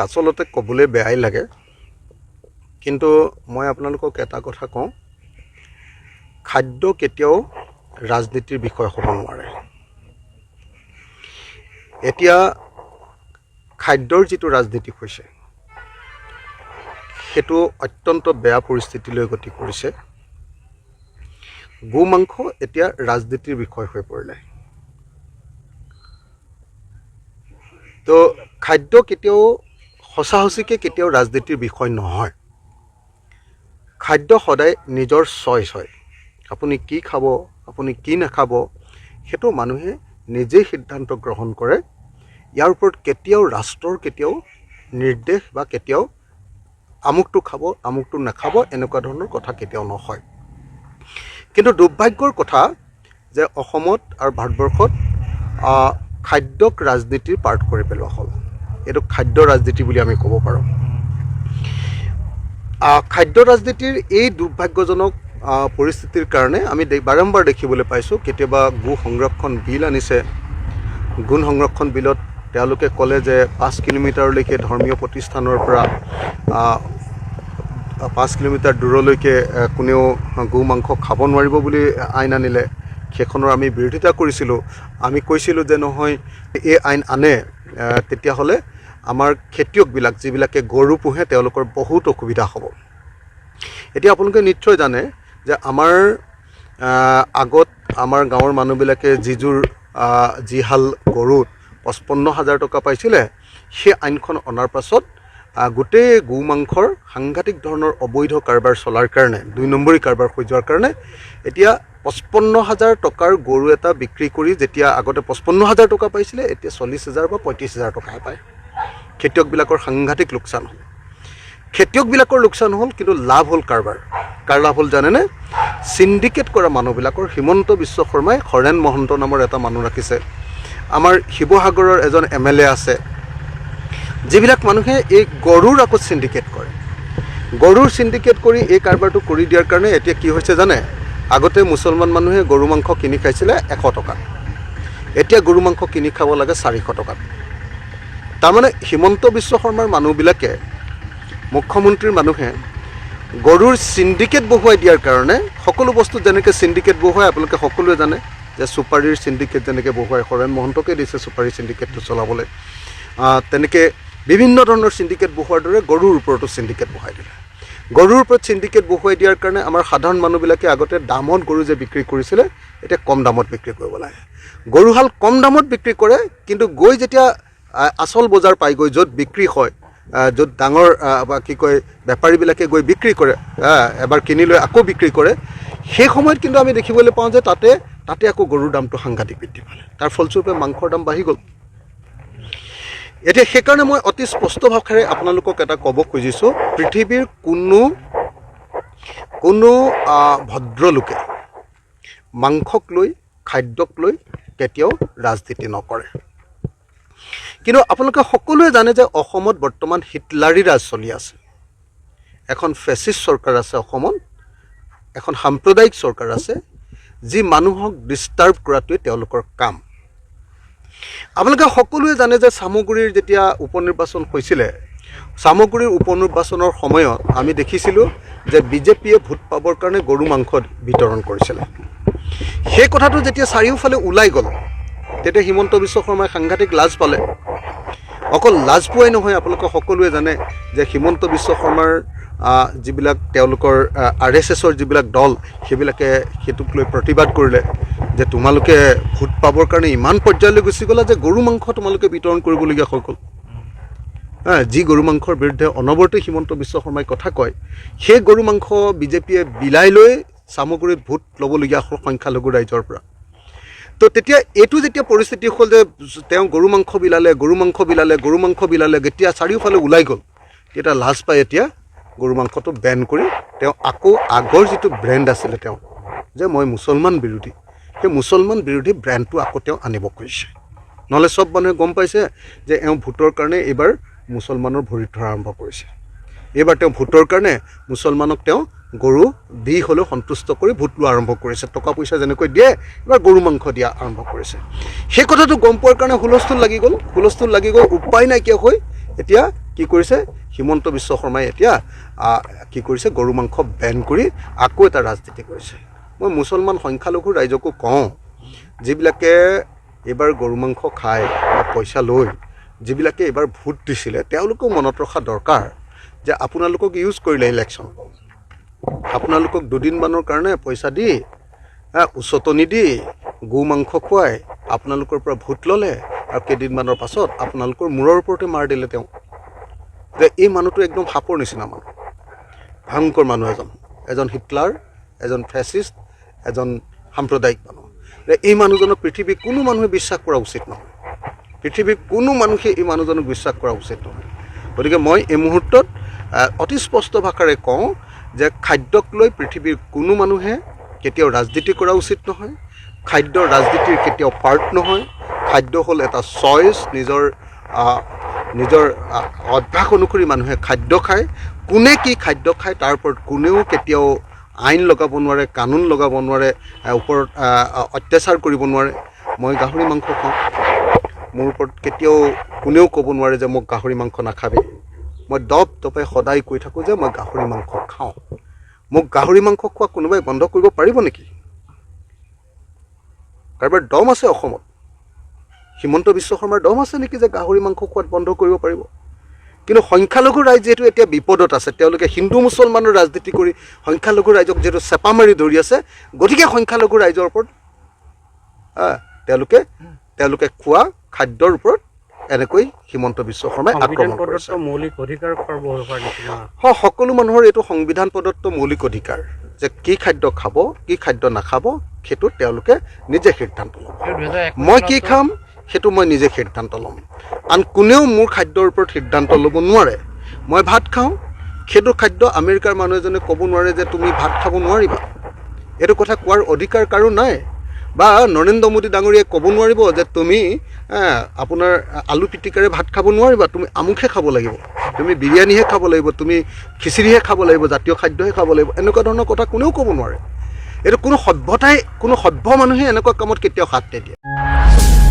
আচলতে ক'বলৈ বেয়াই লাগে, কিন্তু মই আপোনালোকক এটা কথা কওঁ, খাদ্য কেতিয়াও ৰাজনীতিৰ বিষয় হ'ব নোৱাৰে। এতিয়া খাদ্যৰ যিটো ৰাজনীতি হৈছে সেইটো অত্যন্ত বেয়া পৰিস্থিতিলৈ গতি কৰিছে। গো মাংস এতিয়া ৰাজনীতিৰ বিষয় হৈ পৰিলে। তো খাদ্য কেতিয়াও সঁচাসঁচিকৈ কেতিয়াও ৰাজনীতিৰ বিষয় নহয়। খাদ্য সদায় নিজৰ চইচ হয়। আপুনি কি খাব, আপুনি কি নাখাব, সেইটো মানুহে নিজেই সিদ্ধান্ত গ্ৰহণ কৰে। ইয়াৰ ওপৰত কেতিয়াও ৰাষ্ট্ৰৰ কেতিয়াও নিৰ্দেশ বা কেতিয়াও আমুকটো খাব আমুকটো নাখাব এনেকুৱা ধৰণৰ কথা কেতিয়াও নহয়। কিন্তু দুৰ্ভাগ্যৰ কথা যে অসমত আৰু ভাৰতবৰ্ষত খাদ্যক ৰাজনীতিৰ পাৰ্ট কৰি পেলোৱা হ'ল। এইটো খাদ্য ৰাজনীতি বুলি আমি ক'ব পাৰোঁ। খাদ্য ৰাজনীতিৰ এই দুৰ্ভাগ্যজনক পৰিস্থিতিৰ কাৰণে আমি বাৰম্বাৰ দেখিবলৈ পাইছোঁ। কেতিয়াবা গো সংৰক্ষণ বিল আনিছে, গো সংৰক্ষণ বিলত তেওঁলোকে ক'লে যে 5 কিলোমিটাৰলৈকে ধৰ্মীয় প্ৰতিষ্ঠানৰ পৰা 5 কিলোমিটাৰ দূৰলৈকে কোনেও গো মাংস খাব নোৱাৰিব বুলি আইন আনিলে। সেইখনৰ আমি বিৰোধিতা কৰিছিলোঁ। আমি কৈছিলোঁ যে নহয়, এই আইন আনে তেতিয়াহ'লে আমাৰ খেতিয়কবিলাক যিবিলাকে গৰু পোহে তেওঁলোকৰ বহুত অসুবিধা হ'ব। এতিয়া আপোনালোকে নিশ্চয় জানে যে আমাৰ আগত আমাৰ গাঁৱৰ মানুহবিলাকে যিহাল গৰুত 55,000 টকা পাইছিলে, সেই আইনখন অনাৰ পাছত গোটেই গো মাংসৰ সাংঘাতিক ধৰণৰ অবৈধ কাৰবাৰ চলাৰ কাৰণে, 2 নম্বৰী কাৰবাৰ হৈ যোৱাৰ কাৰণে এতিয়া 55,000 টকাৰ গৰু এটা বিক্ৰী কৰি যেতিয়া আগতে 55,000 টকা পাইছিলে, এতিয়া 40,000 বা 35,000 টকাহে পায়। খেতিয়কবিলাকৰ সাংঘাতিক লোকচান হ'ল। খেতিয়কবিলাকৰ লোকচান হ'ল, কিন্তু লাভ হ'ল কাৰবাৰ। কাৰ লাভ হ'ল জানেনে? চিণ্ডিকেট কৰা মানুহবিলাকৰ। হিমন্ত বিশ্ব শৰ্মাই হৰেণ মহন্ত নামৰ এটা মানুহ ৰাখিছে। আমাৰ শিৱসাগৰৰ এজন MLA আছে, যিবিলাক মানুহে এই গৰুৰ আকৌ চিণ্ডিকেট কৰে। গৰুৰ চিণ্ডিকেট কৰি এই কাৰবাৰটো কৰি দিয়াৰ কাৰণে এতিয়া কি হৈছে জানে? আগতে মুছলমান মানুহে গৰু মাংস কিনি খাইছিলে 100 টকাত, এতিয়া গৰু মাংস কিনি খাব লাগে 400 টকাত। তাৰমানে হিমন্ত বিশ্ব শৰ্মাৰ মানুহবিলাকে, মুখ্যমন্ত্ৰীৰ মানুহে গৰুৰ চিণ্ডিকেট বহুৱাই দিয়াৰ কাৰণে সকলো বস্তু যেনেকৈ চিণ্ডিকেট বহুৱাই, আপোনালোকে সকলোৱে জানে যে চুপাৰীৰ চিণ্ডিকেট যেনেকৈ বহুৱাই, হৰেণ মহন্তকে দিছে চুপাৰী চিণ্ডিকেটটো চলাবলৈ, তেনেকৈ বিভিন্ন ধৰণৰ চিণ্ডিকেট বহুৱাৰ দৰে গৰুৰ ওপৰতো চিণ্ডিকেট বহাই দিলে। গৰুৰ ওপৰত চিণ্ডিকেট বহুৱাই দিয়াৰ কাৰণে আমাৰ সাধাৰণ মানুহবিলাকে আগতে দামত গৰু যে বিক্ৰী কৰিছিলে, এতিয়া কম দামত বিক্ৰী কৰিব লাগে। গৰুহাল কম দামত বিক্ৰী কৰে, কিন্তু গৈ যেতিয়া আচল বজাৰ পাইগৈ, য'ত বিক্ৰী হয়, য'ত ডাঙৰ বা কি কয় বেপাৰীবিলাকে গৈ বিক্ৰী কৰে, এবাৰ কিনি লৈ আকৌ বিক্ৰী কৰে, সেই সময়ত কিন্তু আমি দেখিবলৈ পাওঁ যে তাতে আকৌ গৰুৰ দামটো সাংঘাতিক বৃদ্ধি পালে। তাৰ ফলস্বৰূপে মাংসৰ দাম বাঢ়ি গ'ল। এতিয়া সেইকাৰণে মই অতি স্পষ্ট ভাষাৰে আপোনালোকক এটা ক'ব খুজিছোঁ, পৃথিৱীৰ কোনো ভদ্ৰলোকে মাংসক লৈ, খাদ্যক লৈ কেতিয়াও ৰাজনীতি নকৰে। কিন্তু আপোনালোকে সকলোৱে জানে যে অসমত বৰ্তমান হিটলাৰী ৰাজ চলি আছে। এখন ফেচিষ্ট চৰকাৰ আছে অসমত, এখন সাম্প্ৰদায়িক চৰকাৰ আছে, যি মানুহক ডিষ্টাৰ্ব কৰাটোৱে তেওঁলোকৰ কাম। আপোনালোকে সকলোৱে জানে যে চামগুৰিৰ যেতিয়া উপনিৰ্বাচন হৈছিলে, চামগুৰিৰ উপনিৰ্বাচনৰ সময়ত আমি দেখিছিলোঁ যে বিজেপিয়ে ভোট পাবৰ কাৰণে গৰু মাংস বিতৰণ কৰিছিলে। সেই কথাটো যেতিয়া চাৰিওফালে ওলাই গ'ল, তেতিয়া হিমন্ত বিশ্ব শৰ্মাই সাংঘাতিক লাজ পালে। অকল লাজ পোৱাই নহয়, আপোনালোকে সকলোৱে জানে যে হিমন্ত বিশ্ব শৰ্মাৰ যিবিলাক তেওঁলোকৰ RSSৰ যিবিলাক দল, সেইবিলাকে সেইটোক লৈ প্ৰতিবাদ কৰিলে যে তোমালোকে ভোট পাবৰ কাৰণে ইমান পৰ্যায়লৈ গুচি গ'লা যে গৰু মাংস তোমালোকে বিতৰণ কৰিবলগীয়া হৈ গ'ল। যি গৰু মাংসৰ বিৰুদ্ধে অনবৰতে হিমন্ত বিশ্ব শৰ্মাই কথা কয়, সেই গৰু মাংস বিজেপিয়ে বিলাই লৈ চামগুৰিত ভোট ল'বলগীয়া হ'ল সংখ্যালঘু ৰাইজৰ পৰা। তো তেতিয়া এইটো যেতিয়া পৰিস্থিতি হ'ল যে তেওঁ গৰু মাংস বিলালে, যেতিয়া চাৰিওফালে ওলাই গ'ল, তেতিয়া লাজ পাই এতিয়া গৰু মাংসটো বেন কৰি তেওঁ আকৌ আগৰ যিটো ব্ৰেণ্ড আছিলে তেওঁ যে মই মুছলমান বিৰোধী, সেই মুছলমান বিৰোধী ব্ৰেণ্ডটো আকৌ তেওঁ আনিব খুজিছে। নহ'লে চব মানুহে গম পাইছে যে এওঁ ভোটৰ কাৰণে এইবাৰ মুছলমানৰ ভৰিত ধৰা আৰম্ভ কৰিছে। এইবাৰ তেওঁ ভোটৰ কাৰণে মুছলমানক তেওঁ গৰু দি হ'লেও সন্তুষ্ট কৰি ভোট লোৱা আৰম্ভ কৰিছে। টকা পইচা যেনেকৈ দিয়ে, এইবাৰ গৰু মাংস দিয়া আৰম্ভ কৰিছে। সেই কথাটো গম পোৱাৰ কাৰণে হুলস্থুল লাগি গ'ল। উপায় নাইকিয়া হৈ এতিয়া কি কৰিছে হিমন্ত বিশ্ব শৰ্মাই এতিয়া কি কৰিছে গৰু মাংস বেন কৰি আকৌ এটা ৰাজনীতি কৰিছে মই মুছলমান সংখ্যালঘু ৰাইজকো কওঁ যিবিলাকে এইবাৰ গৰু মাংস খায় বা পইচা লৈ যিবিলাকে এইবাৰ ভোট দিছিলে তেওঁলোকেও মনত ৰখা দৰকাৰ যে আপোনালোকক ইউজ কৰিলে ইলেকশ্যন আপোনালোকক দুদিনমানৰ কাৰণে পইচা দি উচতনি দি গো মাংস খুৱাই আপোনালোকৰ পৰা ভোট ল'লে আৰু কেইদিনমানৰ পাছত আপোনালোকৰ মূৰৰ ওপৰতে মাৰ দিলে তেওঁ যে এই মানুহটো একদম সাপৰ নিচিনা মানুহ ভয়ংকৰ মানুহ এজন হিটলাৰ এজন ফেচিষ্ট এজন সাম্প্ৰদায়িক মানুহ এই মানুহজনক পৃথিৱীৰ কোনো মানুহে বিশ্বাস কৰা উচিত নহয় পৃথিৱীৰ কোনো মানুহে এই মানুহজনক বিশ্বাস কৰা উচিত নহয় গতিকে মই এই মুহূৰ্তত অতি স্পষ্ট ভাষাৰে কওঁ যে খাদ্যক লৈ পৃথিৱীৰ কোনো মানুহে কেতিয়াও ৰাজনীতি কৰা উচিত নহয় খাদ্য ৰাজনীতিৰ কেতিয়াও পাৰ্ট নহয় খাদ্য হ'ল এটা চইচ নিজৰ অভ্যাস অনুসৰি মানুহে খাদ্য খায় কোনে কি খাদ্য খায় তাৰ ওপৰত কোনেও কেতিয়াও আইন লগাব নোৱাৰে কানুন লগাব নোৱাৰে ওপৰত অত্যাচাৰ কৰিব নোৱাৰে মই গাহৰি মাংস খাওঁ মোৰ ওপৰত কেতিয়াও কোনেও ক'ব নোৱাৰে যে মোক গাহৰি মাংস নাখাবি মই দপাই সদায় কৈ থাকোঁ যে মই গাহৰি মাংস খাওঁ মোক গাহৰি মাংস খোৱা কোনোবাই বন্ধ কৰিব পাৰিব নেকি কাৰোবাৰ দম আছে অসমত হিমন্ত বিশ্ব শৰ্মাৰ দম আছে নেকি যে গাহৰি মাংস খোৱাত বন্ধ কৰিব পাৰিব কিন্তু সংখ্যালঘু ৰাইজ যিহেতু এতিয়া বিপদত আছে তেওঁলোকে হিন্দু মুছলমানৰ ৰাজনীতি কৰি সংখ্যালঘু ৰাইজক যিহেতু চেপা মাৰি ধৰি আছে গতিকে সংখ্যালঘু ৰাইজৰ ওপৰত তেওঁলোকে খোৱা খাদ্যৰ ওপৰত এনেকৈ হিমন্ত বিশ্ব শৰ্মাই আক্ৰমণ কৰিছে মৌলিক অধিকাৰ সকলো মানুহৰ এইটো সংবিধান প্ৰদত্ত মৌলিক অধিকাৰ যে কি খাদ্য খাব কি খাদ্য নাখাব সেইটো তেওঁলোকে নিজে সিদ্ধান্ত ল'ব মই কি খাম সেইটো মই নিজে সিদ্ধান্ত ল'ম আন কোনেও মোৰ খাদ্যৰ ওপৰত সিদ্ধান্ত ল'ব নোৱাৰে মই ভাত খাওঁ সেইটো খাদ্য আমেৰিকাৰ মানুহ এজনে ক'ব নোৱাৰে যে তুমি ভাত খাব নোৱাৰিবা এইটো কথা কোৱাৰ অধিকাৰ কাৰো নাই বা নৰেন্দ্ৰ মোদী ডাঙৰীয়াই ক'ব নোৱাৰিব যে তুমি আপোনাৰ আলু পিটিকাৰে ভাত খাব নোৱাৰিবা তুমি আমুকহে খাব লাগিব তুমি বিৰিয়ানীহে খাব লাগিব তুমি খিচিৰিহে খাব লাগিব জাতীয় খাদ্যহে খাব লাগিব এনেকুৱা ধৰণৰ কথা কোনেও ক'ব নোৱাৰে এইটো কোনো সভ্য মানুহে এনেকুৱা কামত কেতিয়াও হাত নিদিয়ে